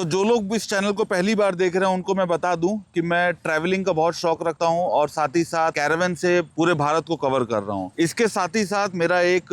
जो लोग इस चैनल को पहली बार देख रहे हैं उनको मैं बता दूं कि मैं ट्रैवलिंग का बहुत शौक रखता हूं और साथ ही साथ कैरावन से पूरे भारत को कवर कर रहा हूं। इसके साथ ही साथ मेरा एक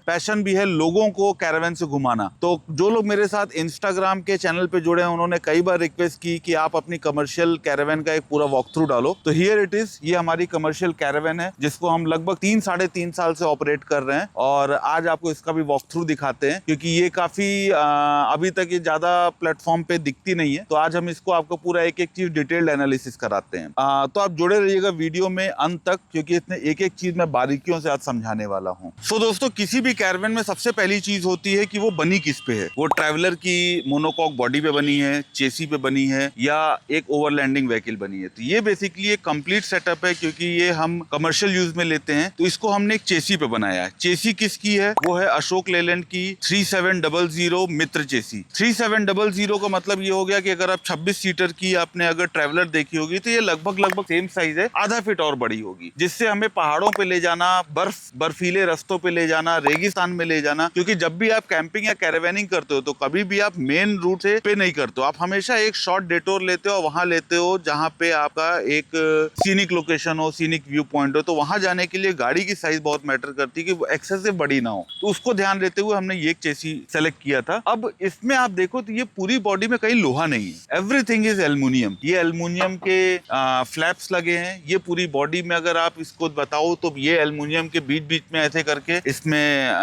पैशन भी है लोगों को कैरावन से घुमाना। तो जो लोग मेरे साथ इंस्टाग्राम के चैनल पे जुड़े हैं उन्होंने कई बार रिक्वेस्ट की कि आप अपनी कमर्शियल कैरावन का एक पूरा वॉक थ्रू डालो। तो हियर इट इज, ये हमारी कमर्शियल कैरावन है जिसको हम लगभग 3-3.5 साल से ऑपरेट कर रहे हैं और आज आपको इसका भी वॉक थ्रू दिखाते हैं क्योंकि ये काफी अभी तक ये ज्यादा प्लेटफॉर्म पे दिखती नहीं है। तो आज हम इसको आपको पूरा एक एक चीज डिटेल्ड एनालिसिस कराते हैं। तो आप जुड़े रहिएगा वीडियो में अंत तक क्योंकि इसमें एक एक चीज मैं बारीकियों से आज समझाने वाला हूँ। दोस्तों, किसी भी कैरावन में सबसे पहली चीज होती है कि वो बनी किस पे है। वो ट्रैवलर की मोनोकॉक बॉडी पे बनी है, चेसी पे बनी है या एक ओवरलैंडिंग व्हीकल बनी है। तो ये बेसिकली एक कंप्लीट सेटअप है क्योंकि ये हम कमर्शियल यूज में लेते हैं। तो इसको हमने एक चेसी पे बनाया है। चेसी किसकी है? वो है अशोक लेलैंड की 3700 मित्र चेसी। 3700 का मतलब ये हो गया कि अगर आप 26 सीटर की आपने अगर ट्रैवलर देखी होगी तो ये लगभग सेम साइज है, आधा फीट और बड़ी होगी, जिससे हमें पहाड़ों पे ले जाना, बर्फीले रस्तों पे ले जाना, रेगिस्तान में ले जाना। क्योंकि जब भी आप कैंपिंग या कैरावनिंग करते हो तो कभी भी आप मेन रूट से पे नहीं करते हो, आप हमेशा एक शॉर्ट डिटोर लेते हो, वहां लेते हो जहां पे आपका एक सीनिक लोकेशन हो, सीनिक व्यू पॉइंट हो। तो वहां जाने के लिए गाड़ी की साइज बहुत मैटर करती है कि वो एक्सेसिव बड़ी ना हो। तो उसको ध्यान देते हुए हमने ये चेसी सेलेक्ट किया था। अब इसमें आप देखो तो ये पूरी बॉडी में कहीं लोहा नहीं है, एवरीथिंग इज एल्युमिनियम। ये एल्युमिनियम के फ्लैप्स लगे हैं। ये पूरी बॉडी में अगर आप इसको बताओ तो ये एल्युमिनियम के बीच बीच में ऐसे करके इसमें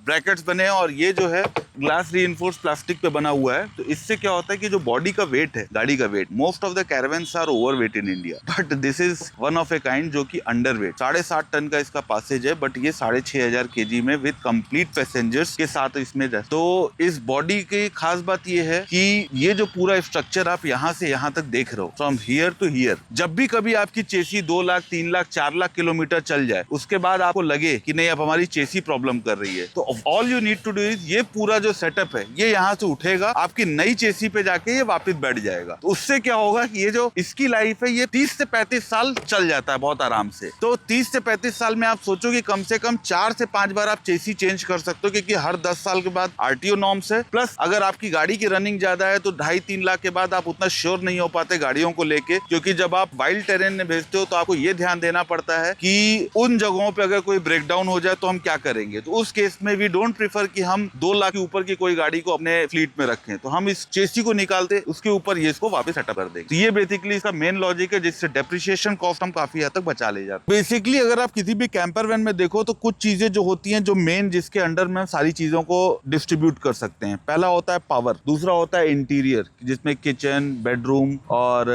ब्रैकेट्स बने हैं और ये जो है ग्लास रीइंफोर्स्ड प्लास्टिक पे बना हुआ है। तो इससे क्या होता है कि जो बॉडी का वेट है, गाड़ी का weight, most of the caravans are overweight in India, but this is one of a kind जो कि अंडर वेट। 7.5 टन का इसका पासेज है, बट ये 6500 kg में विद कंप्लीट पैसेंजर्स के साथ इसमें। तो इस बॉडी की खास बात ये है कि ये जो पूरा स्ट्रक्चर आप यहाँ से यहाँ तक देख रहे हो, फ्रॉम हियर टू हियर, जब भी कभी आपकी चेसी 2 लाख 3 लाख 4 लाख किलोमीटर चल जाए, उसके बाद आपको लगे कि नहीं अब हमारी चेसी प्रॉब्लम कर रही है, तो all you need to do is ये पूरा जो सेटअप है ये यहाँ से उठेगा, आपकी नई चेसी पे जाके ये वापस बैठ जाएगा। तो उससे क्या होगा कि ये जो इसकी लाइफ है ये 30 से 35 साल चल जाता है बहुत आराम से। तो 30 से 35 साल में आप सोचो कि कम से कम 4 से 5 बार आप चेसी चेंज कर सकते हो क्योंकि हर 10 साल के बाद आरटीओ नॉर्म्स है। प्लस अगर आपकी गाड़ी की रनिंग ज्यादा है तो 2.5-3 लाख के बाद आप उतना श्योर नहीं हो पाते गाड़ियों को लेके, क्योंकि जब आप वाइल्ड टेरेन में भेजते हो तो आपको ये ध्यान देना पड़ता है कि उन जगहों पे अगर कोई ब्रेकडाउन हो जाए तो हम क्या करेंगे। तो उस केस में वी डोंट प्रीफर कि हम 2 लाख के ऊपर की कोई गाड़ी को अपने फ्लीट में रखें। तो हम इस चेसी को निकालते उसके ऊपर ये इसको वापस सेटअप कर देंगे। तो ये बेसिकली इसका मेन लॉजिक है जिससे डेप्रिसिएशन कॉस्ट हम काफी हद तक बचा ले जाते हैं। बेसिकली अगर आप किसी भी कैंपर वैन में देखो तो कुछ चीजें जो होती हैं जो मेन जिसके अंडर में हम सारी चीजों को डिस्ट्रीब्यूट कर सकते हैं। पहला होता है पावर, दूसरा होता है इंटीरियर जिसमें किचन, बेडरूम और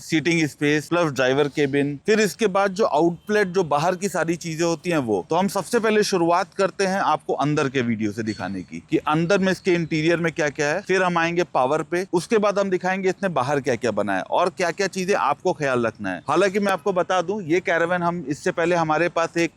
seating space plus driver cabin. फिर इसके बाद जो आउटलेट जो बाहर की सारी चीजें होती हैं वो। तो हम सबसे पहले शुरुआत करते हैं आपको अंदर के वीडियो से दिखाने की कि अंदर में इसके इंटीरियर में क्या क्या है। फिर हम आएंगे पावर पे, उसके बाद हम दिखाएंगे इसने बाहर क्या क्या बनाया और क्या क्या चीजें आपको ख्याल रखना है। हालांकि मैं आपको बता दूं ये कैरावन हम इससे पहले हमारे पास एक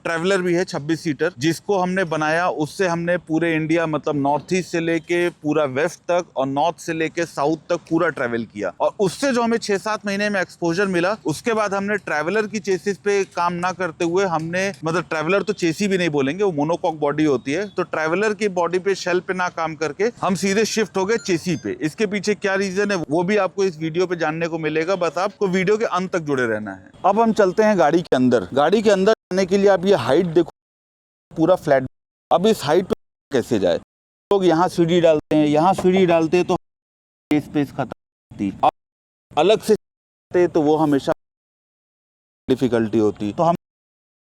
ट्रैवलर भी है 26 सीटर जिसको हमने बनाया। उससे हमने पूरे इंडिया मतलब नॉर्थ ईस्ट से लेके पूरा वेस्ट तक और नॉर्थ से लेके साउथ तक पूरा ट्रैवल किया और उससे जो हमें 6-7 महीने में एक्सपोजर मिला उसके बाद हमने ट्रैवलर की चेसिस पे काम ना करते हुए हमने मतलब ट्रैवलर तो चेसी भी नहीं बोलेंगे, वो मोनोकॉक बॉडी होती है। तो ट्रैवलर की बॉडी पे शेल पे ना काम करके हम सीधे शिफ्ट हो गए चेसी पे। इसके पीछे क्या रीजन है वो भी आपको इस वीडियो पे जानने को मिलेगा, बस आपको वीडियो के अंत तक जुड़े रहना है। अब हम चलते हैं गाड़ी के अंदर। गाड़ी के अंदर जाने के लिए आप ये हाइट देखो पूरा फ्लैट। अब इस हाइट पे कैसे जाए, लोग यहाँ सीढ़ी डालते हैं, यहाँ सीढ़ी डालते हैं तो स्पेस खत्म होती है। अब अलग से तो वो हमेशा डिफिकल्टी होती है। तो हम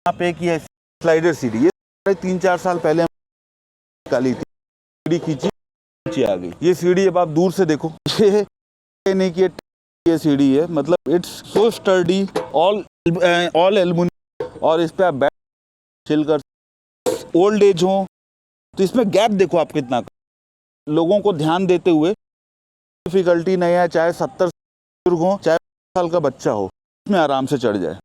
यहाँ पे किया स्लाइडर सीढ़ी, ये 3-4 साल पहले निकाली थी, सीढ़ी खींची नीचे आ गई। ये सीढ़ी अब आप दूर से देखो, ये नहीं कि ये सीढ़ी है, मतलब it's so sturdy, all aluminium और इस पे आप बैठ चिल कर। ओल्ड एज हो तो इसमें गैप देखो आप कितना, लोगों को ध्यान देते हुए डिफिकल्टी नहीं है, चाहे 70 बुजुर्ग हो चाहे 1 साल का बच्चा हो, इसमें आराम से चढ़ जाए।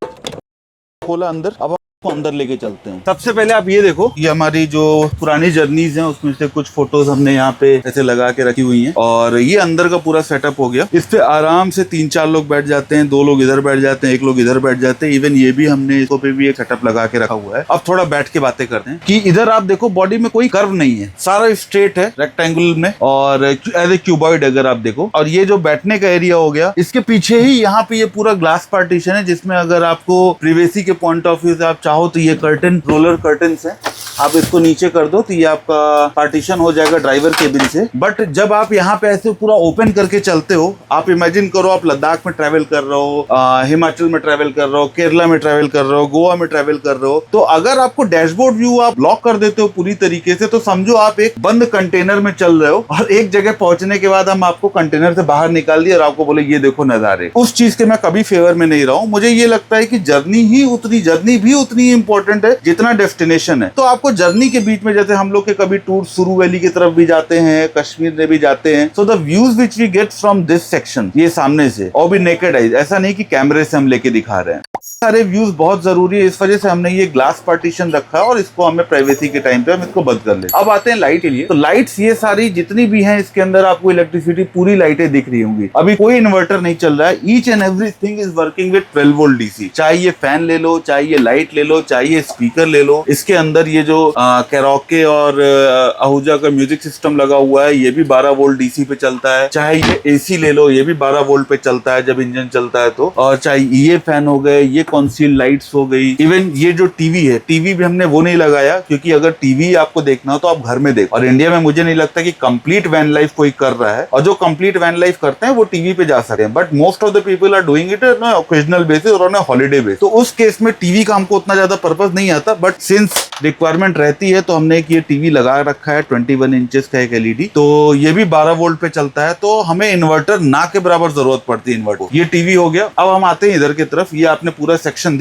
खोला अंदर, अब अंदर लेके चलते हैं। सबसे पहले आप ये देखो, ये हमारी जो पुरानी जर्नीज हैं उसमें से कुछ फोटोज हमने यहाँ पे ऐसे लगा के रखी हुई हैं और ये अंदर का पूरा सेटअप हो गया। इस पे आराम से 3-4 लोग बैठ जाते हैं, 2 लोग इधर बैठ जाते हैं, 1 लोग इधर बैठ जाते हैं। इवन ये भी हमने इसको पे भी एक सेटअप लगा के रखा हुआ है। अब थोड़ा बैठ के बातें करते हैं कि इधर आप देखो बॉडी में कोई कर्व नहीं है, सारा स्ट्रेट है रेक्टेंगुलर में और एज ए क्यूबॉइड अगर आप देखो। और ये जो बैठने का एरिया हो गया, इसके पीछे ही यहाँ पे ये पूरा ग्लास पार्टीशन है जिसमें अगर आपको प्रिवेसी के पॉइंट ऑफ व्यू से आप चाहो तो ये कर्टन रोलर कर्टन्स है, आप इसको नीचे कर दो तो ये आपका पार्टीशन हो जाएगा ड्राइवर केबिन से। बट जब आप यहाँ पे ऐसे पूरा ओपन करके चलते हो, आप इमेजिन करो आप लद्दाख में ट्रैवल कर रहे हो, हिमाचल में ट्रैवल कर रहे हो, केरला में ट्रैवल कर रहे हो, गोवा में ट्रैवल कर रहे हो, तो अगर आपको डैशबोर्ड व्यू आप लॉक कर देते हो पूरी तरीके से, तो समझो आप एक बंद कंटेनर में चल रहे हो और एक जगह पहुंचने के बाद हम आपको कंटेनर से बाहर निकाल दिए और आपको बोले ये देखो नजारे। उस चीज के मैं कभी फेवर में नहीं रहा हूँ। मुझे ये लगता है कि जर्नी भी उतनी इंपॉर्टेंट है जितना डेस्टिनेशन है। तो आपको जर्नी के बीच में, जैसे हम लोग के कभी टूर सुरू वैली की तरफ भी जाते हैं, कश्मीर में भी जाते हैं, so the views which we get from this section, ये सामने से और भी नेकेड आइज, ऐसा नहीं कि कैमरे से हम लेके दिखा रहे हैं। सारे व्यूज बहुत जरूरी है, इस वजह से हमने ये ग्लास पार्टीशन रखा है और इसको हमें प्राइवेसी के टाइम पे हम इसको बंद कर लेते हैं। अब आते हैं लाइट के लिए। तो लाइट्स ये सारी जितनी भी हैं इसके अंदर आपको इलेक्ट्रिसिटी पूरी लाइटें दिख रही होंगी। अभी कोई इन्वर्टर नहीं चल रहा है, each and everything is working with 12 volt DC. चाहे ये फैन ले लो, चाहे ये लाइट ले लो, चाहे ये स्पीकर ले लो, इसके अंदर ये जो कैरोके और आहूजा का म्यूजिक सिस्टम लगा हुआ है ये भी 12 वोल्ट डीसी पे चलता है। चाहे ये एसी ले लो, ये भी 12 वोल्ट पे चलता है जब इंजन चलता है तो। और चाहे ये फैन हो गए, ये कंसील्ड लाइट्स हो गई, इवन ये जो टीवी है, टीवी भी हमने वो नहीं लगाया क्योंकि अगर टीवी आपको देखना हो तो आप घर में देखो। और इंडिया में मुझे नहीं लगता कि कंप्लीट वैन लाइफ कोई कर रहा है, और जो कंप्लीट वैन लाइफ करते हैं वो टीवी पे जा सकते हैं। But most of the people are doing it on occasional basis और ऑन हॉलीडे बेसिस। तो उस केस में टीवी का हमको उतना ज्यादा पर्पस नहीं आता, बट सिंस रिक्वायरमेंट रहती है तो हमने एक ये टीवी लगा रखा है 21 इंचेस का एक एलईडी। तो ये भी 12 वोल्ट पे चलता है, तो हमें इन्वर्टर ना के बराबर जरूरत पड़ती है इन्वर्टर। ये टीवी हो गया। अब हम आते हैं इधर की तरफ। ये आपने पूरा सेक्शन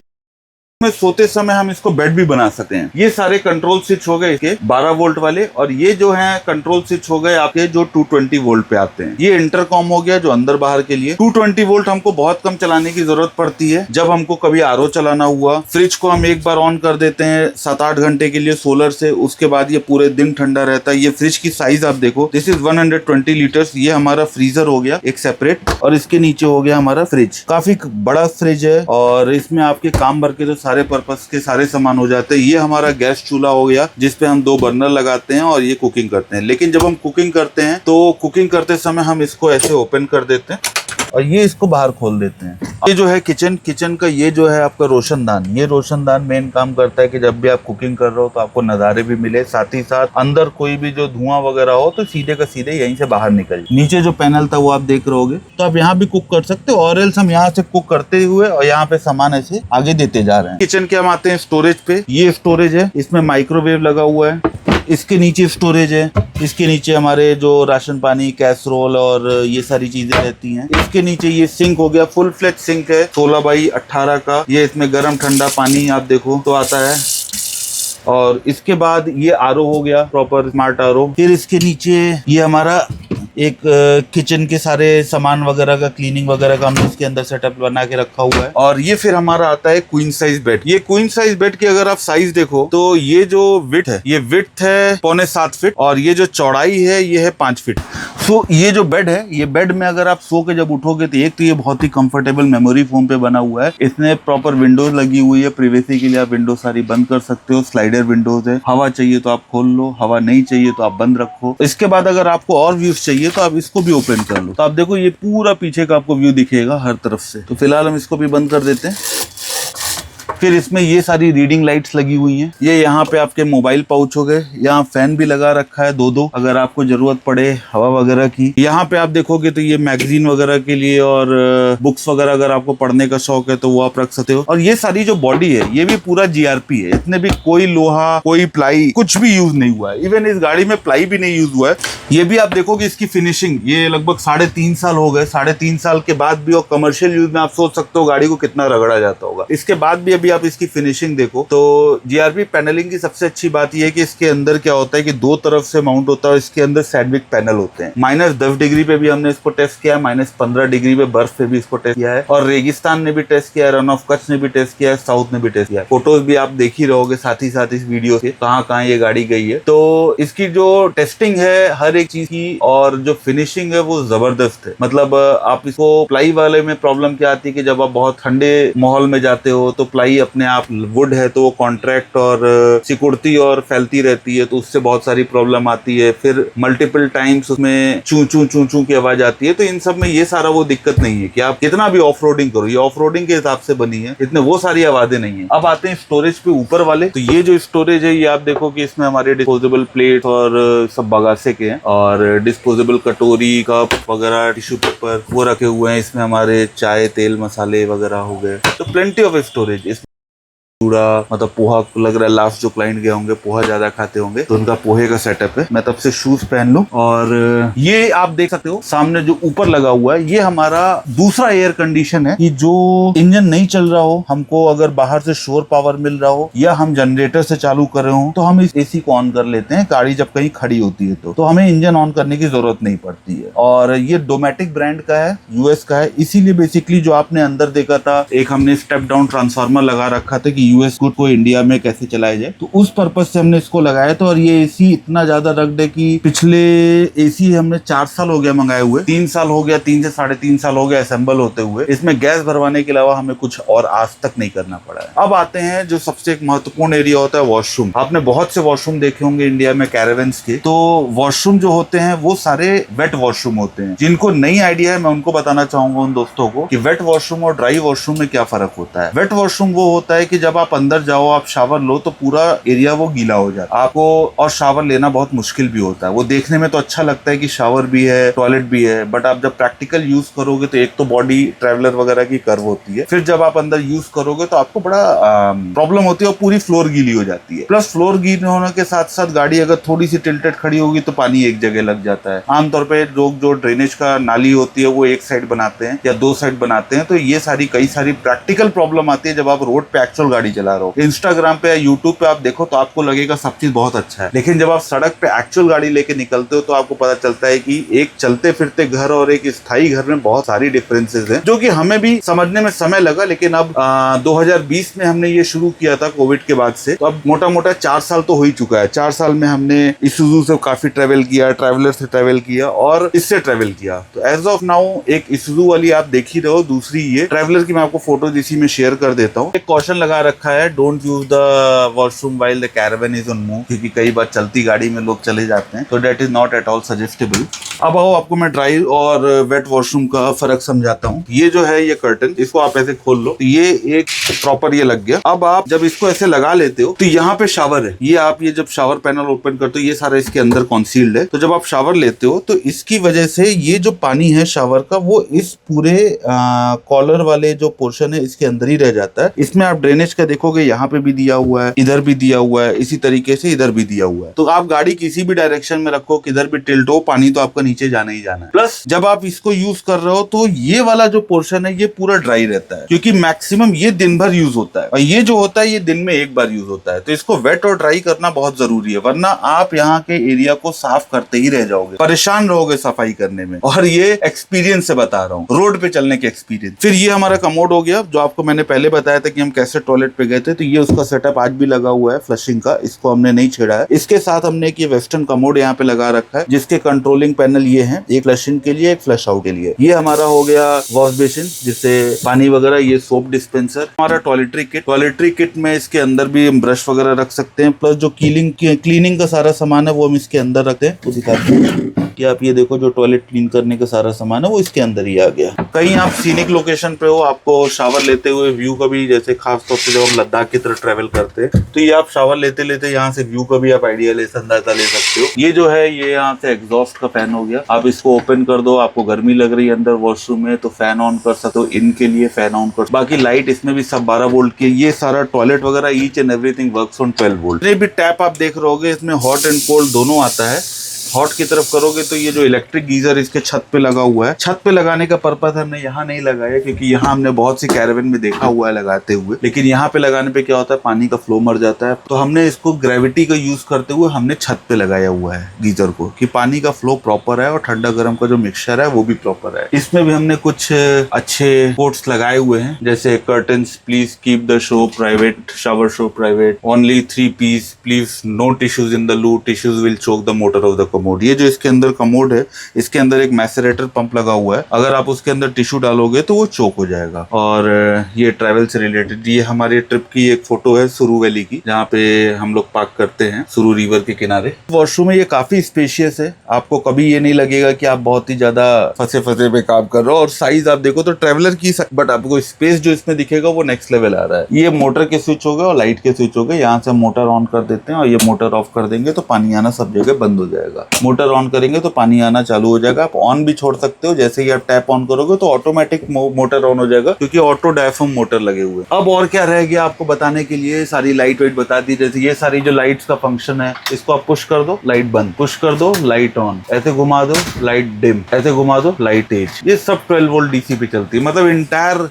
में सोते समय हम इसको बेड भी बना सकते हैं। ये सारे कंट्रोल स्विच हो गए इसके 12 वोल्ट वाले, और ये जो है कंट्रोल स्विच हो गए आपके जो 220 वोल्ट पे आते हैं। ये इंटरकॉम हो गया जो अंदर बाहर के लिए। 220 वोल्ट हमको बहुत कम चलाने की जरूरत पड़ती है जब हमको कभी आरओ चलाना हुआ। फ्रिज को हम एक बार ऑन कर देते हैं 7-8 घंटे के लिए सोलर से, उसके बाद ये पूरे दिन ठंडा रहता है। ये फ्रिज की साइज आप देखो, दिस इज 120 लीटर्स। ये हमारा फ्रीजर हो गया एक सेपरेट, और इसके नीचे हो गया हमारा फ्रिज। काफी बड़ा फ्रिज है और इसमें आपके काम भर के तो सारे पर्पस के सारे सामान हो जाते हैं। ये हमारा गैस चूल्हा हो गया जिसपे हम 2 बर्नर लगाते हैं और ये कुकिंग करते हैं। लेकिन जब हम कुकिंग करते हैं तो कुकिंग करते समय हम इसको ऐसे ओपन कर देते हैं और ये इसको बाहर खोल देते हैं। ये जो है किचन का ये जो है आपका रोशनदान, ये रोशनदान मेन काम करता है कि जब भी आप कुकिंग कर रहे हो तो आपको नज़ारे भी मिले, साथ ही साथ अंदर कोई भी जो धुआं वगैरह हो तो सीधे का सीधे यहीं से बाहर निकल। नीचे जो पैनल था वो आप देख रहे होगे, तो आप यहाँ भी कुक कर सकते हो, और एल्स हम यहाँ से कुक करते हुए और यहाँ पे सामान ऐसे आगे देते जा रहे हैं। किचन के हम आते हैं स्टोरेज पे। ये स्टोरेज है, इसमें माइक्रोवेव लगा हुआ है। इसके नीचे स्टोरेज है, इसके नीचे हमारे जो राशन पानी, कैसरोल और ये सारी चीजें रहती हैं। इसके नीचे ये सिंक हो गया, फुल फ्लेज सिंक है 16x18 का। ये इसमें गर्म ठंडा पानी आप देखो तो आता है। और इसके बाद ये आरओ हो गया, प्रॉपर स्मार्ट आरओ। फिर इसके नीचे ये हमारा एक किचन के सारे सामान वगैरह का, क्लीनिंग वगैरह का हमने इसके अंदर सेटअप बना के रखा हुआ है। और ये फिर हमारा आता है क्वीन साइज बेड। ये क्वीन साइज बेड की अगर आप साइज देखो तो ये जो विड्थ है, ये विड्थ है 6.25 फीट, और ये जो चौड़ाई है ये है 5 फीट। तो ये जो बेड है, ये बेड में अगर आप सो के जब उठोगे तो एक तो ये बहुत ही कंफर्टेबल मेमोरी फोम पे बना हुआ है। इसमें प्रॉपर विंडोज लगी हुई है, प्रिवेसी के लिए आप विंडो सारी बंद कर सकते हो। स्लाइडर विंडोज है, हवा चाहिए तो आप खोल लो, हवा नहीं चाहिए तो आप बंद रखो। इसके बाद अगर आपको और व्यूज चाहिए तो आप इसको भी ओपन कर लो, तो आप देखो ये पूरा पीछे का आपको व्यू दिखेगा हर तरफ से। तो फिलहाल हम इसको भी बंद कर देते हैं। फिर इसमें ये सारी रीडिंग लाइट्स लगी हुई हैं। ये यहाँ पे आपके मोबाइल पाउच हो गए। यहाँ फैन भी लगा रखा है 2-2 अगर आपको जरूरत पड़े हवा वगैरह की। यहाँ पे आप देखोगे तो ये मैगजीन वगैरह के लिए और बुक्स वगैरह अगर आपको पढ़ने का शौक है तो वो आप रख सकते हो। और ये सारी जो बॉडी है ये भी पूरा जीआरपी है, इसमें भी कोई लोहा, कोई प्लाई, कुछ भी यूज नहीं हुआ है। इवन इस गाड़ी में प्लाई भी नहीं यूज हुआ है। ये भी आप देखोगे इसकी फिनिशिंग, ये लगभग 3.5 साल हो गए। 3.5 साल के बाद भी और कमर्शियल यूज में आप सोच सकते हो गाड़ी को कितना रगड़ा जाता होगा। इसके बाद भी अभी अभी आप इसकी फिनिशिंग देखो तो जीआरपी पैनलिंग की सबसे अच्छी बात यह है कि इसके अंदर क्या होता है कि दो तरफ से माउंट होता है और इसके अंदर सैंडविच पैनल होते हैं। -10 डिग्री पे भी हमने इसको टेस्ट किया, -15 डिग्री पे बर्फ पे भी इसको टेस्ट किया है, और रेगिस्तान ने भी टेस्ट किया है, रन ऑफ कच्छ ने भी टेस्ट किया है, साउथ ने भी टेस्ट किया है। फोटोज भी आप देख ही रहोगे साथ ही साथ इस वीडियो से कहाँ कहाँ ये गाड़ी गई है। तो इसकी जो टेस्टिंग है हर एक चीज की और जो फिनिशिंग है वो जबरदस्त है। मतलब आप इसको प्लाई वाले में प्रॉब्लम क्या आती है कि जब आप बहुत ठंडे माहौल में जाते हो तो प्लाई अपने आप वुड है तो वो कॉन्ट्रैक्ट और सिकुड़ती और फैलती रहती है, तो उससे बहुत सारी प्रॉब्लम आती है। फिर मल्टीपल टाइम्स उसमें चू चू चू चू की आवाज आती है। तो इन सब में ये सारा वो दिक्कत नहीं है कि आप कितना भी ऑफ रोडिंग करो, ये ऑफ रोडिंग के हिसाब से बनी है, इतने वो सारी आवाजें नहीं है। अब आते हैं स्टोरेज पे ऊपर वाले। तो ये जो स्टोरेज है ये आप देखो कि इसमें हमारे डिस्पोजेबल प्लेट और सब बगासे के हैं, और डिस्पोजेबल कटोरी कप वगैरह टिश्यू पेपर वो रखे हुए हैं। इसमें हमारे चाय तेल मसाले वगैरह हो गए, तो प्लेंटी ऑफ स्टोरेज। चूड़ा मतलब पोहा लग रहा है, लास्ट जो क्लाइंट गए होंगे पोहा ज्यादा खाते होंगे तो उनका पोहे का सेटअप है। मैं तब से शूज पहन लूं। और ये आप देख सकते हो सामने जो ऊपर लगा हुआ है ये हमारा दूसरा एयर कंडीशन है कि जो इंजन नहीं चल रहा हो, हमको अगर बाहर से शोर पावर मिल रहा हो या हम जनरेटर से चालू कर रहे हो तो हम इस एसी को ऑन कर लेते हैं गाड़ी जब कहीं खड़ी होती है तो हमें इंजन ऑन करने की जरूरत नहीं पड़ती है। और ये डोमेटिक ब्रांड का है, यूएस का है, इसीलिए बेसिकली जो आपने अंदर देखा था एक हमने स्टेप डाउन ट्रांसफार्मर लगा रखा था कि यूएस गुड को इंडिया में कैसे चलाया जाए, तो उस पर्पज से हमने इसको लगाया था। और ये एसी इतना ज्यादा रग्ड है कि पिछले एसी हमने 4 साल हो गया मंगाए हुए, 3 साल हो गया, 3 से 3.5 साल हो गया असेंबल होते हुए। इसमें गैस भरवाने के अलावा हमें कुछ और आज तक नहीं करना पड़ा है। अब आते हैं जो सबसे एक महत्वपूर्ण एरिया होता है वॉशरूम। आपने बहुत से वॉशरूम देखे होंगे इंडिया में कैरावेन्स के, तो वॉशरूम जो होते हैं वो सारे वेट वॉशरूम होते हैं। जिनको नई आइडिया है मैं उनको बताना चाहूंगा उन दोस्तों को कि वेट वॉशरूम और ड्राई वॉशरूम में क्या फर्क होता है। वेट वॉशरूम वो होता है कि जब आप अंदर जाओ आप शावर लो तो पूरा एरिया वो गीला हो जाता है आपको, और शावर लेना बहुत मुश्किल भी होता है। वो देखने में तो अच्छा लगता है कि शावर भी है टॉयलेट भी है, बट आप जब प्रैक्टिकल यूज करोगे तो एक तो बॉडी ट्रैवलर वगैरह की कर्व होती है, फिर जब आप अंदर यूज करोगे तो आपको बड़ा प्रॉब्लम होती है और पूरी फ्लोर गीली हो जाती है। प्लस फ्लोर गीली होने के साथ साथ गाड़ी अगर थोड़ी सी टिल्टेड खड़ी होगी तो पानी एक जगह लग जाता है। आमतौर पर लोग जो ड्रेनेज का नाली होती है वो एक साइड बनाते हैं या 2 साइड बनाते हैं, तो ये सारी कई सारी प्रैक्टिकल प्रॉब्लम आती है जब आप रोड पे एक्चुअल गाड़ी चला रहे हो। इंस्टाग्राम पे या यूट्यूब पे आप देखो तो आपको लगेगा सब चीज बहुत अच्छा है, लेकिन जब आप सड़क पे एक्चुअल गाड़ी लेके निकलते हो तो आपको पता चलता है कि एक चलते फिरते घर और एक स्थायी घर में बहुत सारी डिफरेंसेस हैं, जो कि हमें भी समझने में समय लगा। लेकिन अब 2020 में हमने ये शुरू किया था कोविड के बाद से, तो अब मोटा मोटा 4 साल तो हो ही चुका है। 4 साल में हमने इसूजू से काफी ट्रेवल किया, ट्रैवलर से ट्रेवल किया और इससे ट्रेवल किया। तो एज ऑफ नाउ एक इसूजू वाली आप देख ही रहे हो, दूसरी ये ट्रैवलर की मैं आपको फोटो इसी में शेयर कर देता हूँ। एक कॉशन लगा रखा है, don't use the washroom while the caravan is on move, क्योंकि कई बार चलती गाड़ी में लोग चले जाते हैं, तो that is not at all suggestible. अब आओ आपको मैं ड्राई और वेट वॉशरूम का फर्क समझाता हूँ। ये जो है ये कर्टन, इसको आप ऐसे खोल लो, ये एक प्रॉपर ये लग गया। अब आप जब इसको ऐसे लगा लेते हो तो यहाँ पे शावर है, ये आप ये जब शावर पैनल ओपन करते हो ये सारा इसके अंदर कॉन्सील्ड है। तो जब आप शावर लेते हो तो इसकी वजह से ये जो पानी है शावर का वो इस पूरे कॉलर वाले जो पोर्शन है इसके अंदर ही रह जाता है। इसमें आप ड्रेनेज का देखोगे यहाँ पे भी दिया हुआ है, इधर भी दिया हुआ है, इसी तरीके से इधर भी दिया हुआ है। तो आप गाड़ी किसी भी डायरेक्शन में रखो, किधर भी टिल्ट हो, पानी तो आपका नीचे जाना ही जाना है। प्लस जब आप इसको यूज कर रहे हो तो ये वाला जो पोर्शन है ये पूरा ड्राई रहता है, क्योंकि मैक्सिमम ये दिन भर यूज होता है और ये जो होता है ये दिन में एक बार यूज होता है। तो इसको वेट और ड्राई करना बहुत जरूरी है, वरना आप यहाँ के एरिया को साफ करते ही रह जाओगे, परेशान रहोगे सफाई करने में। और ये एक्सपीरियंस से बता रहा हूँ, रोड पे चलने के एक्सपीरियंस। फिर ये हमारा कमोड हो गया, जो आपको मैंने पहले बताया था कि हम कैसे टॉयलेट पे गए थे, तो ये उसका सेटअप आज भी लगा हुआ है फ्लशिंग का, इसको हमने नहीं छेड़ा है। इसके साथ हमने एक ये वेस्टर्न कमोड यहाँ पे लगा रखा है, जिसके कंट्रोलिंग पैनल ये है, एक फ्लशिंग के लिए एक फ्लश आउट के लिए। ये हमारा हो गया वॉश बेसिन जिससे पानी वगैरह, ये सोप डिस्पेंसर, हमारा टॉयलेटरी किट। टॉयलेटरी किट में इसके अंदर भी हम ब्रश वगैरह रख सकते हैं, प्लस जो क्लीनिंग का सारा सामान है वो हम इसके अंदर रखते हैं। तो दिखाते हैं कि आप ये देखो, जो टॉयलेट क्लीन करने का सारा सामान है वो इसके अंदर ही आ गया। कहीं आप सीनिक लोकेशन पे हो, आपको शावर लेते हुए व्यू का भी, जैसे खास तौर पे जब हम लद्दाख की तरफ ट्रेवल करते हैं तो ये आप शावर लेते लेते यहाँ से व्यू का भी आप आइडिया अंदाजा ले सकते हो। ये जो है ये यहाँ से एग्जॉस्ट का फैन हो गया, आप इसको ओपन कर दो, आपको गर्मी लग रही है अंदर वॉशरूम में तो फैन ऑन कर सकते हो, इनके लिए फैन ऑन कर। बाकी लाइट इसमें भी सब 12 वोल्ट के, ये सारा टॉयलेट वगैरह each and everything works on 12 volt. ये भी टैप आप देख रहे होगे, इसमें हॉट एंड कोल्ड दोनों आता है। हॉट की तरफ करोगे तो ये जो इलेक्ट्रिक गीजर इसके छत पे लगा हुआ है, छत पे लगाने का पर्पस हमने यहाँ नहीं लगाया क्योंकि यहाँ हमने बहुत सी कैरावन में देखा हुआ है लगाते हुए, लेकिन यहाँ पे लगाने पे क्या होता है, पानी का फ्लो मर जाता है। तो हमने इसको ग्रेविटी का यूज करते हुए हमने छत पे लगाया हुआ है गीजर को, कि पानी का फ्लो प्रॉपर है और ठंडा गर्म का जो मिक्सचर है वो भी प्रॉपर है। इसमें भी हमने कुछ अच्छे कोट्स लगाए हुए हैं, जैसे curtains please keep the show private, shower show private, only 3 piece, please no tissues in the loo, tissues will choke the motor of the commode. ये जो इसके अंदर कमोड है, इसके अंदर एक मैसरेटर पंप लगा हुआ है, अगर आप उसके अंदर टिश्यू डालोगे तो वो चोक हो जाएगा। और ये ट्रैवल से रिलेटेड, ये हमारे ट्रिप की एक फोटो है सुरू वैली की, जहाँ पे हम लोग पार्क करते हैं सुरू रिवर के किनारे। वॉशरूम में ये काफी स्पेशियस है, आपको कभी ये नहीं लगेगा कि आप बहुत ही ज्यादा फंसे पे काम कर रहे हो। और साइज आप देखो तो ट्रैवलर की, बट आपको स्पेस जो इसमें दिखेगा वो नेक्स्ट लेवल आ रहा है। ये मोटर के स्विच हो गए और लाइट के स्विच हो गए, यहाँ से मोटर ऑन कर देते हैं और ये मोटर ऑफ कर देंगे तो पानी आना सब जगह बंद हो जाएगा। मोटर ऑन करेंगे तो पानी आना चालू हो जाएगा। आप ऑन भी छोड़ सकते हो, जैसे ही आप टैप ऑन करोगे तो ऑटोमेटिक मोटर ऑन हो जाएगा क्योंकि ऑटो डायफ्राम मोटर लगे हुए। अब और क्या रह गया आपको बताने के लिए, सारी लाइट वेट बता दी। जैसे ये सारी जो लाइट्स का फंक्शन है, इसको आप पुश कर दो लाइट बंद, पुश कर दो लाइट ऑन, ऐसे घुमा दो लाइट डिम, ऐसे घुमा दो लाइट तेज। ये सब 12 वोल्ट डीसी पे चलती है, मतलब entire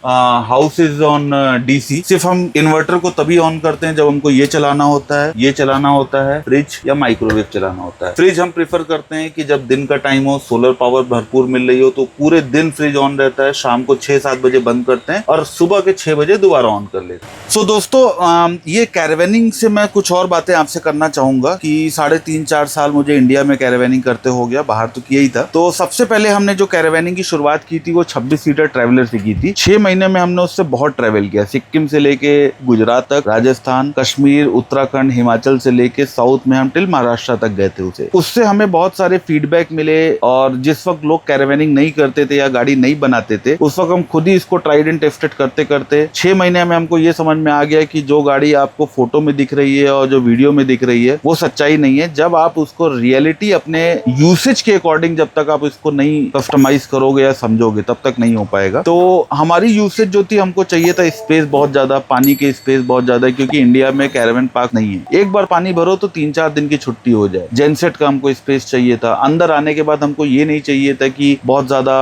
house is on DC. सिर्फ हम इन्वर्टर को तभी ऑन करते हैं जब हमको ये चलाना होता है, ये चलाना होता है, फ्रिज या माइक्रोवेव चलाना होता है। फ्रिज हम प्रेफर करते हैं कि जब दिन का टाइम हो, सोलर पावर भरपूर मिल रही हो, तो पूरे दिन फ्रिज ऑन रहता है। शाम को 6-7 बजे बंद करते हैं और सुबह के 6 बजे दोबारा ऑन कर लेते हैं। सो दोस्तों, ये कैरावेनिंग से मैं कुछ और बातें आपसे करना चाहूंगा कि 3.5-4 साल मुझे इंडिया में कैरावेनिंग करते हो गया, बाहर तो किया ही था। तो सबसे पहले हमने जो कैरावेनिंग की शुरुआत की थी वो 26 सीटर ट्रैवलर से की थी। 6 महीने में हमने उससे बहुत ट्रैवल किया, सिक्किम से लेके गुजरात तक, राजस्थान, कश्मीर, उत्तराखंड, हिमाचल से लेके साउथ में हम टिल महाराष्ट्र तक गए थे। उससे हमें बहुत सारे फीडबैक मिले और जिस वक्त लोग कैरावेनिंग नहीं करते थे या गाड़ी नहीं बनाते थे, उस वक्त हम खुद ही इसको ट्राइड एंड टेस्टेड करते करते 6 महीने में हमको ये समझ में आ गया कि जो गाड़ी आपको फोटो में दिख रही है और जो वीडियो में दिख रही है वो सच्चाई नहीं है। जब आप उसको रियलिटी अपने यूसेज के अकॉर्डिंग जब तक आप इसको नहीं कस्टमाइज करोगे या समझोगे तब तक नहीं हो पाएगा। तो हमारी यूसेज जो थी, हमको चाहिए था स्पेस बहुत ज्यादा, पानी की स्पेस बहुत ज्यादा, क्योंकि इंडिया में कैरावन पार्क नहीं है। एक बार पानी भरो तो 3-4 दिन की छुट्टी हो जाए। जेनसेट का हमको स्पेस चाहिए था। अंदर आने के बाद हमको ये नहीं चाहिए था कि बहुत ज्यादा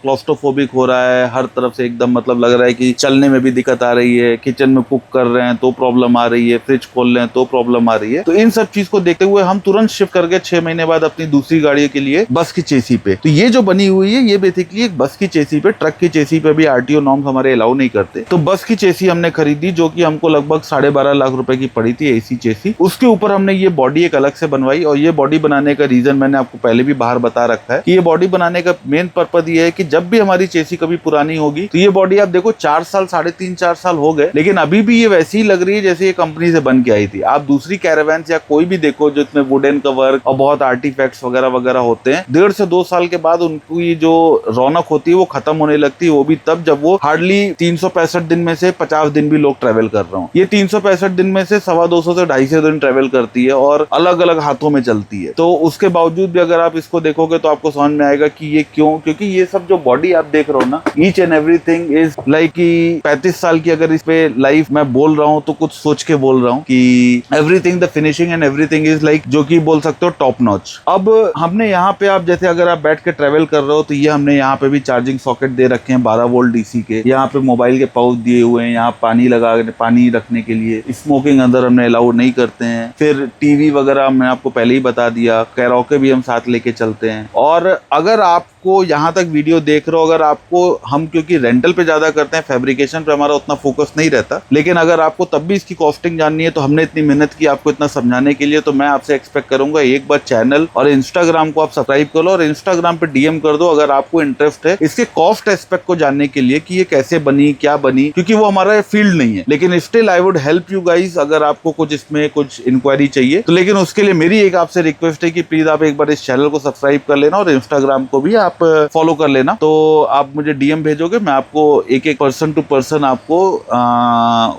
क्लॉस्ट्रोफोबिक हो रहा है, हर तरफ से एकदम मतलब लग रहा है कि चलने में भी दिक्कत आ रही है, किचन में कुक कर रहे हैं तो प्रॉब्लम आ रही है, फ्रिज खोल रहे हैं तो प्रॉब्लम आ रही है। तो इन सब चीज को देखते हुए हम तुरंत शिफ्ट कर गए 6 महीने बाद अपनी दूसरी गाड़ी के लिए बस की चेसी पे। तो ये जो बनी हुई है ये बेसिकली एक बस की चेसी पे, ट्रक की चेसी पे भी आरटीओ नॉर्म्स हमारे अलाउ नहीं करते। तो बस की चेसी हमने खरीदी जो कि हमको लगभग 12.5 लाख रुपए की पड़ी थी, एसी चेसी। उसके ऊपर हमने ये बॉडी एक अलग से बनवाई और ये बॉडी बनाने का रीजन मैंने आपको पहले भी बाहर बता रखा है कि ये बॉडी बनाने का मेन पर्पज ये है कि जब भी हमारी चेसी कभी पुरानी होगी तो ये बॉडी आप देखो 4 साल 3.5-4 साल हो गए, लेकिन अभी भी ये वैसी ही लग रही है जैसे ये कंपनी से बन के आई थी। आप दूसरी कैरावैन या कोई भी देखो जो इसमें वुडन का वर्क और बहुत आर्टिफैक्ट्स वगैरह वगैरह होते हैं, 1.5 से 2 साल के बाद उनकी जो रौनक होती है वो खत्म होने लगती है। वो भी तब जब वो हार्डली 365 दिन में से 50 दिन भी लोग ट्रेवल कर रहे हो। ये 365 दिन में से 250 से 250 दिन ट्रेवल करती है और अलग अलग हाथों में चलती है। तो उसके बावजूद भी अगर आप इसको देखोगे तो आपको समझ में आएगा कि ये क्यों, क्योंकि ये सब जो बॉडी आप देख रहे हो ना, each and everything is like कि 35 साल की अगर इस पे लाइफ मैं बोल रहा हूँ तो कुछ सोच के बोल रहा हूँ कि everything the finishing and everything is like, जो कि बोल सकते हो टॉप नॉच। अब हमने यहाँ पे आप जैसे अगर आप बैठ के ट्रेवल कर रहे हो तो ये हमने यहाँ पे भी चार्जिंग सॉकेट दे रखे हैं 12 वोल्ट डीसी के। यहाँ पे मोबाइल के पाउच दिए हुए हैं, यहाँ पानी रखने के लिए। स्मोकिंग अंदर हमने अलाउ नहीं करते हैं। फिर टीवी वगैरह मैं आपको पहले ही बता दिया, कैरोके भी हम साथ लेके चलते हैं। और अगर आपको यहाँ तक वीडियो देख रहे हो, अगर आपको हम क्योंकि रेंटल पे ज्यादा करते हैं, फैब्रिकेशन पे हमारा उतना फोकस नहीं रहता, लेकिन अगर आपको तब भी इसकी कॉस्टिंग जाननी है तो हमने इतनी मेहनत की आपको इतना समझाने के लिए, तो मैं आपसे एक्सपेक्ट करूंगा एक बार चैनल और इंस्टाग्राम को आप सब्सक्राइब कर लो और इंस्टाग्राम पे डीएम कर दो अगर आपको इंटरेस्ट है इसके कॉस्ट एस्पेक्ट को जानने के लिए कि ये कैसे बनी, क्या बनी, क्योंकि वो हमारा फील्ड नहीं है। लेकिन still I would help you guys अगर आपको कुछ इसमें कुछ इंक्वायरी चाहिए तो। लेकिन उसके लिए मेरी एक आपसे रिक्वेस्ट है कि प्लीज आप एक बार इस चैनल को सब्सक्राइब कर लेना और इंस्टाग्राम को भी आप आप फॉलो कर लेना। तो आप मुझे डीएम भेजोगे, मैं आपको एक एक पर्सन टू पर्सन आपको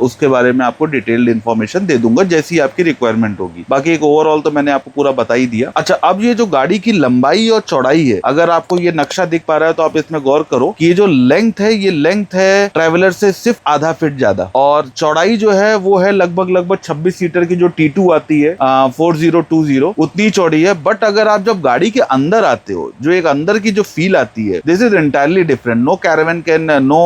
उसके बारे में आपको डिटेल्ड इन्फॉर्मेशन दे दूंगा जैसी आपकी रिक्वायरमेंट होगी। बाकी एक ओवरऑल तो मैंने आपको पूरा बता ही दिया। अच्छा, अब ये जो गाड़ी की लंबाई और चौड़ाई है, अगर आपको ये नक्शा दिख पा रहा है तो आप इसमें गौर करो कि ये जो लेंथ है, ये लेंथ है ट्रैवलर से सिर्फ आधा फीट ज्यादा, और चौड़ाई जो है वो है लगभग 26 सीटर की जो T2 आती है 4020 उतनी चौड़ी है। बट अगर आप जब गाड़ी के अंदर आते हो, जो एक अंदर की जो फील आती है, this is entirely different. No caravan can, no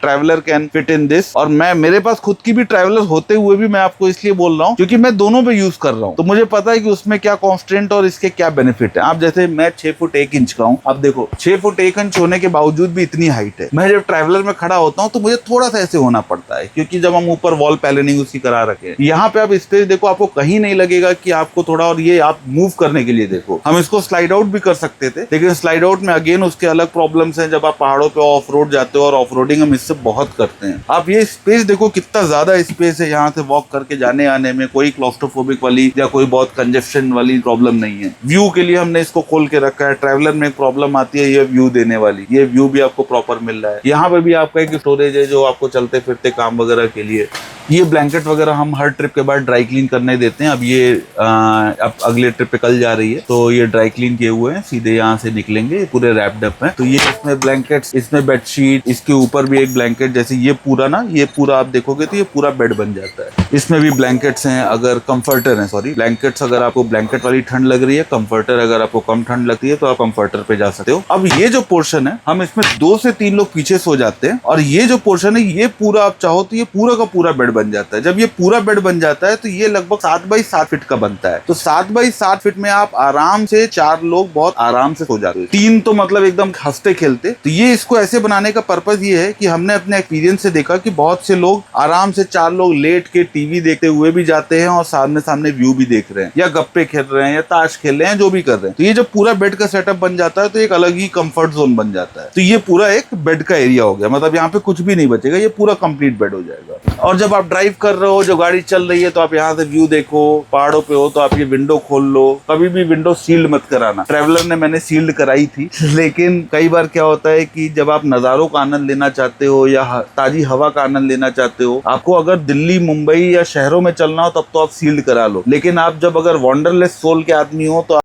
traveller can fit in this. और मेरे पास खुद की भी ट्रैवलर होते हुए भी मैं आपको इसलिए बोल रहा हूँ क्योंकि मैं दोनों पे यूज कर रहा हूँ, तो मुझे पता है कि उसमें क्या कॉन्स्टेंट और इसके क्या बेनिफिट है। आप जैसे मैं 6 फुट 1 इंच का हूँ, आप देखो 6 फुट 1 इंच होने के बावजूद भी इतनी हाइट है। मैं जब ट्रैवलर में खड़ा होता हूँ तो मुझे थोड़ा सा ऐसे होना पड़ता है क्योंकि जब हम ऊपर वॉल पैनलिंग उसकी करा रखे हैं, यहाँ पे आप स्पेस देखो, आपको कहीं नहीं लगेगा कि आपको थोड़ा, और ये आप मूव करने के लिए देखो, हम इसको स्लाइड आउट भी कर सकते थे, लेकिन स्लाइड आउट में अगेन उसके अलग प्रॉब्लम्स हैं। जब आप पहाड़ों पे ऑफ रोड जाते हो, और ऑफ रोडिंग हम इससे बहुत करते हैं। आप ये स्पेस देखो, कितना ज्यादा स्पेस है, यहाँ से वॉक करके जाने आने में कोई क्लॉस्ट्रोफोबिक वाली या कोई बहुत कंजेशन वाली प्रॉब्लम नहीं है। व्यू के लिए हमने इसको खोल के रखा है। ट्रैवलर में एक प्रॉब्लम आती है ये व्यू देने वाली, ये व्यू भी आपको प्रॉपर मिल रहा है। यहाँ पे भी आपका एक स्टोरेज है जो आपको चलते फिरते काम वगैरह के लिए। ये ब्लैंकेट वगैरह हम हर ट्रिप के बाद ड्राई क्लीन करने देते हैं। अब ये अब अगले ट्रिप पे कल जा रही है तो ये ड्राई क्लीन किए हुए हैं, सीधे यहाँ से निकलेंगे, ये पूरे रैप्ड अप हैं। तो ये इसमें ब्लैंकेट्स, इसमें बेडशीट, इसके ऊपर भी एक ब्लैंकेट, जैसे ये पूरा ना, ये पूरा आप देखोगे तो ये पूरा बेड बन जाता है। इसमें भी ब्लैंकेट्स हैं, अगर कंफर्टर है, सॉरी ब्लैंकेट्स, अगर आपको ब्लैंकेट वाली ठंड लग रही है, कंफर्टर अगर आपको कम ठंड लगती है तो आप कंफर्टर पे जा सकते हो। अब ये जो पोर्शन है, हम इसमें 2 से 3 लोग पीछे सो जाते हैं, और ये जो पोर्शन है ये पूरा आप चाहो तो ये पूरा का पूरा बेड बन जाता है। जब ये पूरा बेड बन जाता है तो ये लगभग 7 बाई 7 फीट का बनता है। तो 7 बाई 7 फीट में आप आराम से 4 लोग बहुत आराम से सो जाते हैं, 3 तो मतलब एकदम हंसते खेलते। तो ये इसको ऐसे बनाने का पर्पज ये है कि हमने अपने एक्सपीरियंस से देखा कि बहुत से लोग आराम से 4 लोग लेट के टीवी देखते हुए भी जाते हैं और सामने सामने व्यू भी देख रहे हैं, या गप्पे खेल रहे हैं, या ताश खेल रहे हैं, जो भी कर रहे हैं। तो ये जब पूरा बेड का सेटअप बन जाता है तो एक अलग ही कंफर्ट जोन बन जाता है। तो ये पूरा एक बेड का एरिया हो गया, मतलब यहाँ पे कुछ भी नहीं बचेगा, ये पूरा कंप्लीट बेड हो जाएगा। और जब आप ड्राइव कर रहे हो, जो गाड़ी चल रही है, तो आप यहाँ से व्यू देखो, पहाड़ों पे हो तो आप ये विंडो खोल लो। कभी भी विंडो सील्ड मत कराना। ट्रैवलर ने मैंने सील्ड कराई थी, लेकिन कई बार क्या होता है कि जब आप नजारों का आनंद लेना चाहते हो या ताजी हवा का आनंद लेना चाहते हो, आपको अगर दिल्ली, मुंबई या शहरों में चलना हो तब तो आप सील्ड करा लो, लेकिन आप जब अगर वॉन्डरलेस सोल के आदमी हो तो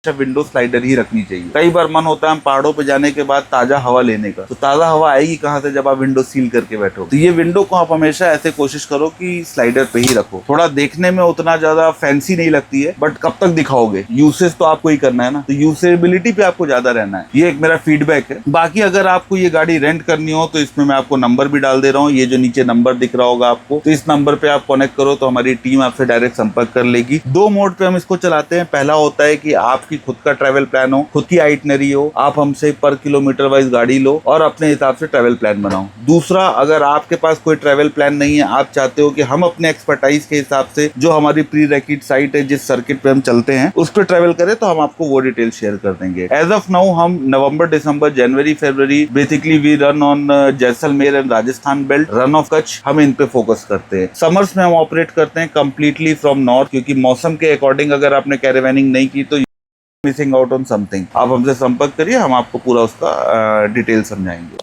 विंडो स्लाइडर ही रखनी चाहिए। कई बार मन होता है हम पहाड़ों पे जाने के बाद ताजा हवा लेने का, तो ताजा हवा आएगी कहाँ से जब आप विंडो सील करके बैठो। तो ये विंडो को आप हमेशा ऐसे कोशिश करो कि स्लाइडर पे ही रखो। थोड़ा देखने में उतना ज्यादा फैंसी नहीं लगती है, बट कब तक दिखाओगे, यूसेज तो आपको ही करना है ना, तो यूसेबिलिटी पे आपको ज्यादा रहना है। ये एक मेरा फीडबैक है। बाकी अगर आपको ये गाड़ी रेंट करनी हो तो इसमें मैं आपको नंबर भी डाल दे रहा हूँ, ये जो नीचे नंबर दिख रहा होगा आपको, तो इस नंबर पे आप कनेक्ट करो तो हमारी टीम आपसे डायरेक्ट संपर्क कर लेगी। 2 मोड पे हम इसको चलाते हैं। पहला होता है कि आपकी खुद का ट्रैवल प्लान हो, खुद की आइटनरी हो, आप हमसे पर किलोमीटर वाइज गाड़ी लो और अपने हिसाब से ट्रैवल प्लान बनाओ। दूसरा, अगर आपके पास कोई ट्रैवल प्लान नहीं है, आप चाहते हो कि हम अपने एक्सपर्टाइज के हिसाब से जो हमारी प्री रैकेट साइट है, जिस सर्किट पे हम चलते हैं, उस पर ट्रैवल करें, तो हम आपको वो डिटेल शेयर कर देंगे। एज ऑफ नाउ हम नवंबर, दिसंबर, जनवरी, फरवरी, basically we run on Jaisalmer and Rajasthan belt, run of Kutch, हम इन पे फोकस करते हैं। समर्स में हम ऑपरेट करते हैं कंप्लीटली फ्रॉम नॉर्थ, क्योंकि मौसम के अकॉर्डिंग अगर आपने कैरेवनिंग नहीं की तो मिसिंग आउट ऑन समथिंग। आप हमसे संपर्क करिए, हम आपको पूरा उसका डिटेल समझाएंगे।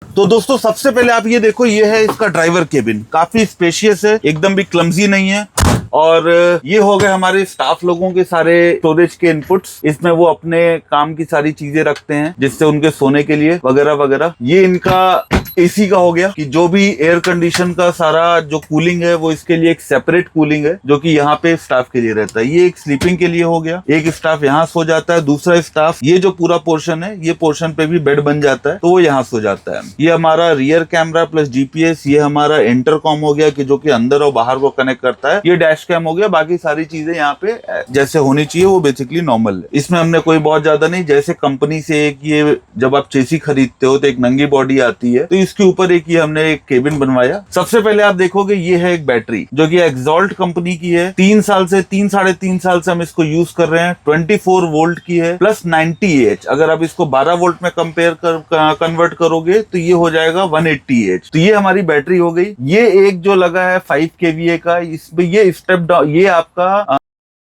तो दोस्तों, सबसे पहले आप ये देखो, ये है इसका ड्राइवर केबिन। काफी स्पेशियस है, एकदम भी क्लमजी नहीं है। और ये हो गए हमारे स्टाफ लोगों के सारे स्टोरेज के इनपुट्स। इसमें वो अपने काम की सारी चीजें रखते हैं, जिससे उनके सोने के लिए वगैरह वगैरह। ये इनका एसी का हो गया कि जो भी एयर कंडीशन का सारा जो कूलिंग है वो इसके लिए एक सेपरेट कूलिंग है, जो कि यहाँ पे स्टाफ के लिए रहता है। ये एक स्लीपिंग के लिए हो गया, एक स्टाफ यहाँ सो जाता है, दूसरा स्टाफ ये जो पूरा पोर्शन है, ये पोर्शन पे भी बेड बन जाता है, तो वो यहाँ सो जाता है। ये हमारा रियर कैमरा प्लस जीपीएस, ये हमारा इंटरकॉम हो गया कि जो कि अंदर और बाहर को कनेक्ट करता है। ये डैश कैम हो गया। बाकी सारी चीजें यहाँ पे जैसे होनी चाहिए वो बेसिकली नॉर्मल है। इसमें हमने कोई बहुत ज्यादा नहीं, जैसे कंपनी से एक ये जब आप चेसी खरीदते हो तो एक नंगी बॉडी आती है, तो इसके ऊपर एक ये हमने एक केबिन बनवाया। सबसे पहले आप देखोगे ये है एक बैटरी जो कि एक्सॉल्ट कंपनी की है। 3 साल से 3-3.5 साल से हम इसको यूज कर रहे हैं। 24 वोल्ट की है प्लस 90 एच। अगर आप इसको 12 वोल्ट में कन्वर्ट करोगे तो ये हो जाएगा 180 एच। तो ये हमारी बैटरी हो गई। ये एक जो लगा है 5 kVA का, इसमें ये स्टेप डाउन, ये आपका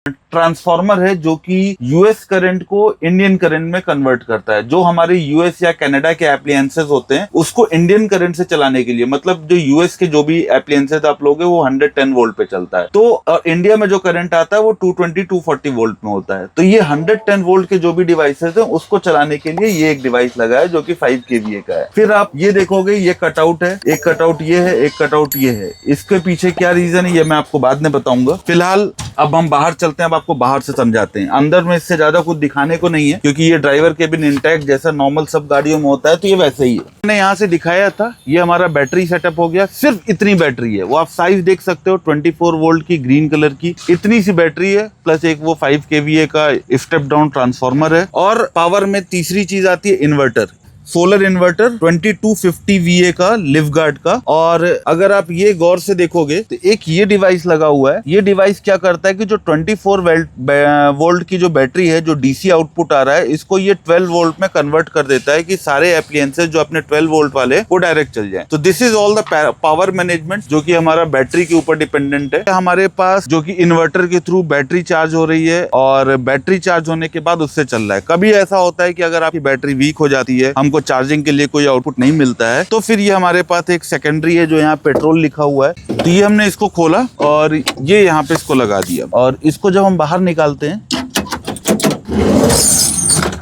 ट्रांसफार्मर है जो कि यूएस करंट को इंडियन करंट में कन्वर्ट करता है। जो हमारे यूएस या कनाडा के एप्लायंसेस होते हैं उसको इंडियन करंट से चलाने के लिए, मतलब जो यूएस के जो भी एप्लायंसेस आप लोगे वो 110 वोल्ट पे चलता है, तो इंडिया में जो करंट आता है वो 220 240 वोल्ट में होता है। तो ये 110 वोल्ट के जो भी डिवाइसेस है उसको चलाने के लिए ये एक डिवाइस लगा है जो कि 5 kVA का है। फिर आप ये देखोगे ये कटआउट है, एक कटआउट ये है, एक कटआउट ये है। इसके पीछे क्या रीजन है ये मैं आपको बाद में बताऊंगा। फिलहाल अब हम बाहर चलते हैं, अब आपको बाहर से समझाते हैं। अंदर में इससे ज्यादा कुछ दिखाने को नहीं है क्योंकि ये ड्राइवर केबिन इंटैक्ट जैसा नॉर्मल सब गाड़ियों में होता है, तो ये वैसे ही है। मैंने यहाँ से दिखाया था, ये हमारा बैटरी सेटअप हो गया। सिर्फ इतनी बैटरी है, वो आप साइज देख सकते हो, 24 वोल्ट की ग्रीन कलर की इतनी सी बैटरी है, प्लस एक वो 5 kVA का स्टेप डाउन ट्रांसफार्मर है। और पावर में तीसरी चीज आती है इन्वर्टर, सोलर इन्वर्टर 2250 VA का लिव गार्ड का। और अगर आप ये गौर से देखोगे तो एक ये डिवाइस लगा हुआ है। ये डिवाइस क्या करता है कि जो 24 वोल्ट की जो बैटरी है, जो डीसी आउटपुट आ रहा है, इसको ये 12 वोल्ट में कन्वर्ट कर देता है कि सारे एप्लायंसेस जो अपने 12 वोल्ट वाले वो डायरेक्ट चल जाए। तो this is all the power management जो कि हमारा बैटरी के ऊपर डिपेंडेंट है। हमारे पास जो कि इन्वर्टर के थ्रू बैटरी चार्ज हो रही है और बैटरी चार्ज होने के बाद उससे चल रहा है। कभी ऐसा होता है कि अगर आपकी बैटरी वीक हो जाती है, हमको चार्जिंग के लिए कोई आउटपुट नहीं मिलता है, तो फिर ये हमारे पास एक सेकेंडरी है जो यहाँ पेट्रोल लिखा हुआ है। तो ये हमने इसको खोला और ये यहाँ पे इसको लगा दिया, और इसको जब हम बाहर निकालते हैं,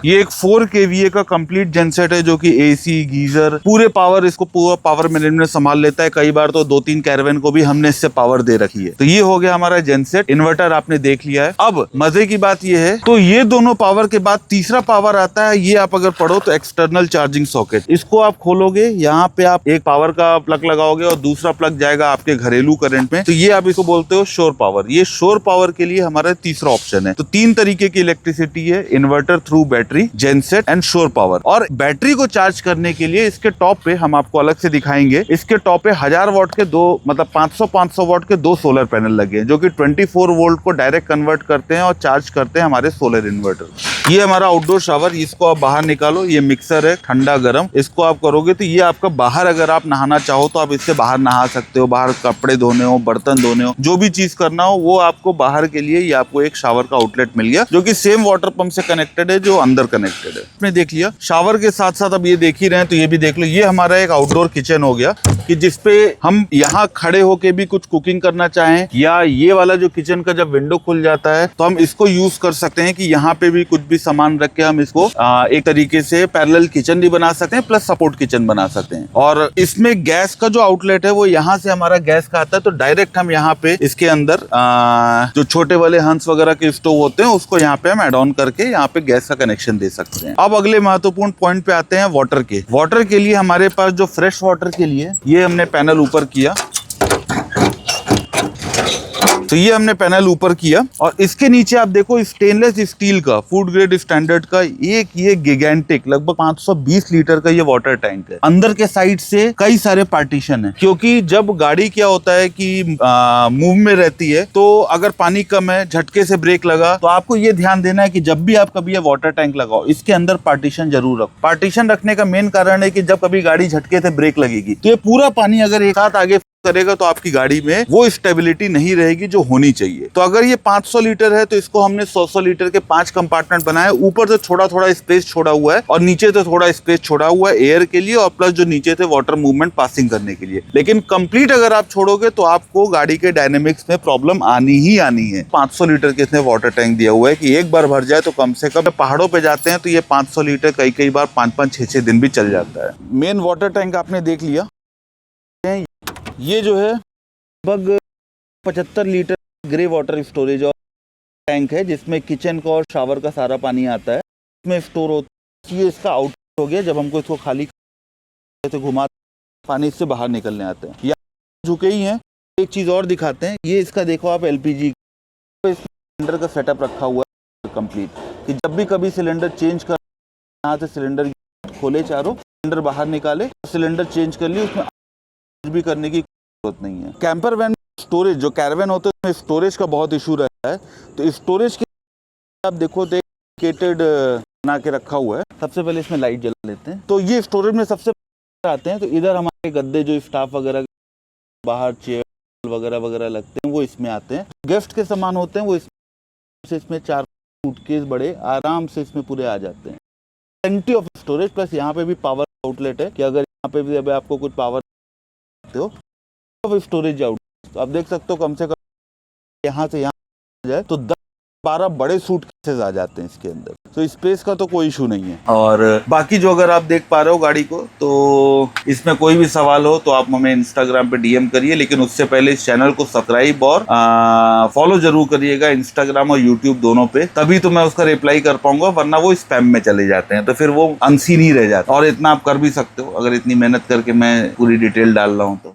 ये एक 4 kVA का कंप्लीट जेनसेट है जो कि एसी गीजर पूरे पावर, इसको पूरा पावर मैनेजमेंट संभाल लेता है। कई बार तो 2-3 कैरावन को भी हमने इससे पावर दे रखी है। तो ये हो गया हमारा जेनसेट। इन्वर्टर आपने देख लिया है। अब मजे की बात ये है, तो ये दोनों पावर के बाद तीसरा पावर आता है, ये आप अगर पढ़ो तो एक्सटर्नल चार्जिंग सॉकेट। इसको आप खोलोगे, यहाँ पे आप एक पावर का प्लग लगाओगे और दूसरा प्लग जाएगा आपके घरेलू करंट में, तो ये आप इसको बोलते हो शोर पावर। ये शोर पावर के लिए हमारा तीसरा ऑप्शन है। तो 3 तरीके की इलेक्ट्रिसिटी है, inverter through battery, genset and शोर पावर। और बैटरी को चार्ज करने के लिए इसके टॉप पे हम आपको अलग से दिखाएंगे, इसके टॉप पे 1000 वॉट के 2 मतलब 500 वॉट के 2 सोलर पैनल लगे हैं जो कि 24 वोल्ट को डायरेक्ट कन्वर्ट करते हैं और चार्ज करते हैं हमारे सोलर इन्वर्टर। ये हमारा आउटडोर शावर, इसको आप बाहर निकालो, ये मिक्सर है ठंडा गर्म, इसको आप करोगे तो ये आपका बाहर, अगर आप नहाना चाहो तो आप इससे बाहर नहा सकते हो। बाहर कपड़े धोने हो, बर्तन धोने हो, जो भी चीज करना हो वो आपको बाहर के लिए, ये आपको एक शावर का आउटलेट मिल गया जो कि सेम वाटर पंप से कनेक्टेड है, जो अंदर कनेक्टेड है। आपने देख लिया शावर के साथ साथ, अब ये देख ही रहे हैं तो ये भी देख लो। ये हमारा एक आउटडोर किचन हो गया कि जिसपे हम यहाँ खड़े होके भी कुछ कुकिंग करना चाहें, या ये वाला जो किचन का जब विंडो खुल जाता है तो हम इसको यूज कर सकते हैं कि यहाँ पे भी कुछ भी सामान रख के हम इसको एक तरीके से पैरेलल किचन भी बना सकते हैं, प्लस सपोर्ट किचन बना सकते हैं। और इसमें गैस का जो आउटलेट है वो यहाँ से हमारा गैस का आता है, तो डायरेक्ट हम यहाँ पे इसके अंदर जो छोटे वाले हंस वगैरह के स्टोव होते हैं उसको यहाँ पे हम एड ऑन करके यहाँ पे गैस का कनेक्शन दे सकते हैं। अब अगले महत्वपूर्ण पॉइंट पे आते हैं वाटर के। वाटर के लिए हमारे पास जो फ्रेश वाटर के लिए ये हमने पैनल ऊपर किया, तो ये हमने पैनल ऊपर किया और इसके नीचे आप देखो स्टेनलेस स्टील का फूड ग्रेड स्टैंडर्ड का एक ये गिगेंटिक लगभग 520 लीटर का ये वाटर टैंक है। अंदर के साइड से कई सारे पार्टीशन है, क्योंकि जब गाड़ी क्या होता है कि मूव में रहती है, तो अगर पानी कम है, झटके से ब्रेक लगा, तो आपको ये ध्यान देना है कि जब भी आप कभी ये वाटर टैंक लगाओ इसके अंदर पार्टीशन जरूर रखो। पार्टीशन रखने का मेन कारण है कि जब कभी गाड़ी झटके से ब्रेक लगेगी तो ये पूरा पानी अगर एक साथ आगे करेगा तो आपकी गाड़ी में वो स्टेबिलिटी नहीं रहेगी जो होनी चाहिए। तो अगर ये 500 लीटर है तो इसको हमने 100 लीटर के 5 कंपार्टमेंट बनाए। ऊपर से थोड़ा थोड़ा स्पेस छोड़ा हुआ है और नीचे से थोड़ा स्पेस छोड़ा हुआ है एयर के लिए, और प्लस जो नीचे से वाटर मूवमेंट पासिंग करने के लिए। लेकिन कंप्लीट अगर आप छोड़ोगे तो आपको गाड़ी के डायनेमिक्स में प्रॉब्लम आनी ही आनी है। 500 लीटर के इसने वाटर टैंक दिया हुआ है कि एक बार भर जाए तो कम से कम, पहाड़ों पे जाते हैं तो ये 500 लीटर कई बार 5-5, 6-6 दिन भी चल जाता है। मेन वाटर टैंक आपने देख लिया। ये जो है लगभग 75 लीटर ग्रे वाटर स्टोरेज और टैंक है, जिसमें किचन का और शावर का सारा पानी आता है, इसमें स्टोर होता है। ये इसका आउट हो गया, जब हमको इसको खाली से घुमा पानी इससे बाहर निकलने आते हैं। या झुके ही हैं। एक चीज़ और दिखाते हैं, ये इसका देखो आप एलपीजी सिलेंडर का सेटअप रखा हुआ है कंप्लीट, कि जब भी कभी सिलेंडर चेंज कर, यहाँ से सिलेंडर खोले चारों, सिलेंडर बाहर निकाले, सिलेंडर चेंज कर लिए, उसमें कुछ भी करने की जरूरत नहीं है। कैंपर वैन स्टोरेज, जो कैरावन होते हैं उसमें स्टोरेज का बहुत इशू रहता है, तो स्टोरेज के आप देखो डेडिकेटेड बना के रखा हुआ है। सबसे पहले इसमें लाइट जला लेते हैं, तो ये स्टोरेज में सबसे आते हैं। तो इधर हमारे गद्दे जो स्टाफ वगैरह बाहर चेयर वगैरह लगते हैं वो इसमें आते हैं। गेस्ट के सामान होते हैं वो से इसमें 4 सूटकेस बड़े आराम से इसमें पूरे आ जाते हैं। प्लेंटी ऑफ स्टोरेज, प्लस यहाँ पे भी पावर आउटलेट है कि अगर यहाँ पे भी अभी आपको कुछ पावर हो ऑफ स्टोरेज आउट, तो आप देख सकते हो कम से कम यहाँ से यहाँ जाए तो 10-12 बड़े सूटकेसेस आ जाते हैं इसके अंदर। तो स्पेस का तो कोई इशू नहीं है। और बाकी जो अगर आप देख पा रहे हो गाड़ी को, तो इसमें कोई भी सवाल हो तो आप हमें इंस्टाग्राम पे डीएम करिए, लेकिन उससे पहले इस चैनल को सब्सक्राइब और फॉलो जरूर करिएगा इंस्टाग्राम और यूट्यूब दोनों पे, तभी तो मैं उसका रिप्लाई कर पाऊंगा, वरना वो स्पैम में चले जाते हैं तो फिर वो अनसीन ही रह जाता है। और इतना आप कर भी सकते हो अगर इतनी मेहनत करके मैं पूरी डिटेल डाल रहा हूँ तो।